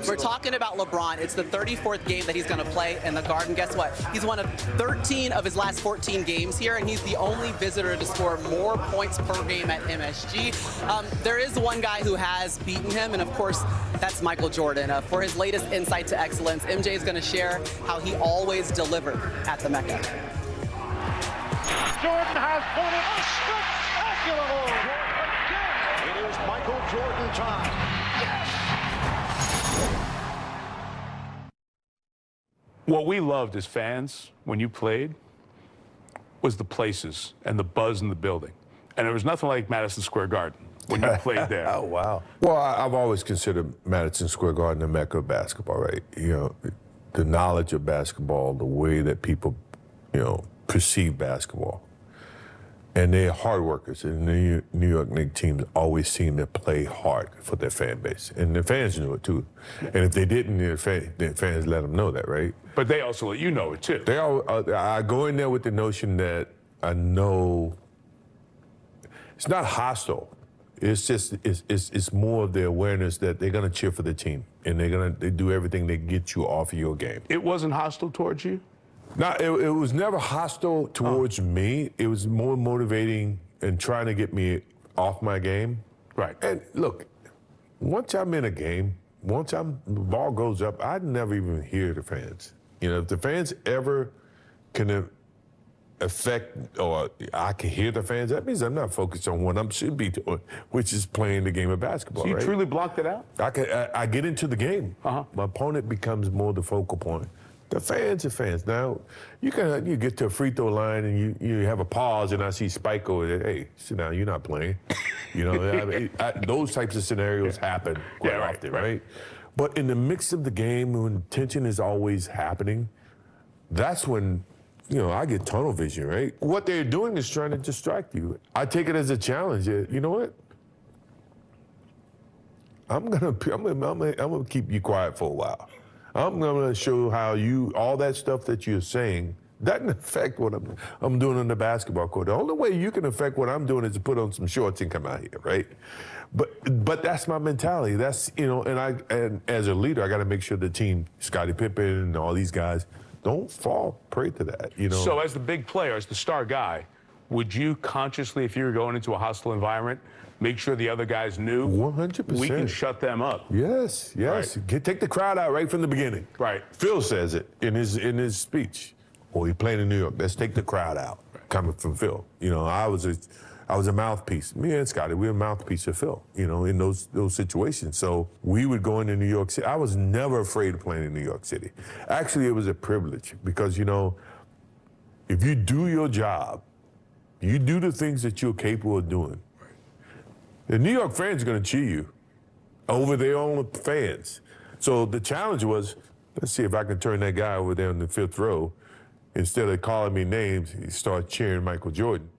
We're talking about LeBron. It's the 34th game that he's going to play in the Garden. Guess what? He's won 13 of his last 14 games here, and he's the only visitor to score more points per game at MSG. There is one guy who has beaten him, and of course, that's Michael Jordan. For his latest insight to excellence, MJ is going to share how he always delivered at the Mecca. Jordan has won it. A spectacular move. It is Michael Jordan time. Yes! What we loved as fans when you played was the places and the buzz in the building. And there was nothing like Madison Square Garden when you played there. Oh, wow. Well, I've always considered Madison Square Garden the Mecca of basketball, right? You know, the knowledge of basketball, the way that people, perceive basketball. And they're hard workers. And the New York Knicks teams always seem to play hard for their fan base. And the fans knew it, too. And if they didn't, the fans let them know that, right? But they also let you know it, too. I go in there with the notion that I know it's not hostile. It's just, it's more of the awareness that they're going to cheer for the team. And they do everything to get you off of your game. It wasn't hostile towards you? No, it was never hostile towards me. It was more motivating and trying to get me off my game. Right. And look, once I'm in a game, the ball goes up, I never even hear the fans. If the fans ever can affect, or I can hear the fans, that means I'm not focused on what I should be doing, which is playing the game of basketball. So you right? truly blocked it out? I get into the game. My opponent becomes more the focal point. The fans are fans. Now, you get to a free throw line and you have a pause and I see Spike over there. Hey, sit down, you're not playing. Those types of scenarios happen quite often, right? But in the mix of the game, when tension is always happening, that's when, I get tunnel vision, right? What they're doing is trying to distract you. I take it as a challenge. You know what? I'm gonna keep you quiet for a while. I'm going to show how all that stuff that you're saying doesn't affect what I'm doing on the basketball court. The only way you can affect what I'm doing is to put on some shorts and come out here, right? But that's my mentality. That's, and as a leader, I got to make sure the team, Scottie Pippen and all these guys, don't fall prey to that, So as the big player, as the star guy, would you consciously, if you were going into a hostile environment, make sure the other guys knew 100%. We can shut them up? Yes. Right. Take the crowd out right from the beginning. Right. Phil says it in his speech. Well, he playing in New York. Let's take the crowd out. Right. Coming from Phil. I was a mouthpiece. Me and Scottie, we were a mouthpiece of Phil, in those situations. So we would go into New York City. I was never afraid of playing in New York City. Actually, it was a privilege because, if you do your job, you do the things that you're capable of doing, the New York fans are going to cheer you over their own fans. So the challenge was, let's see if I can turn that guy over there in the fifth row. Instead of calling me names, he started cheering Michael Jordan.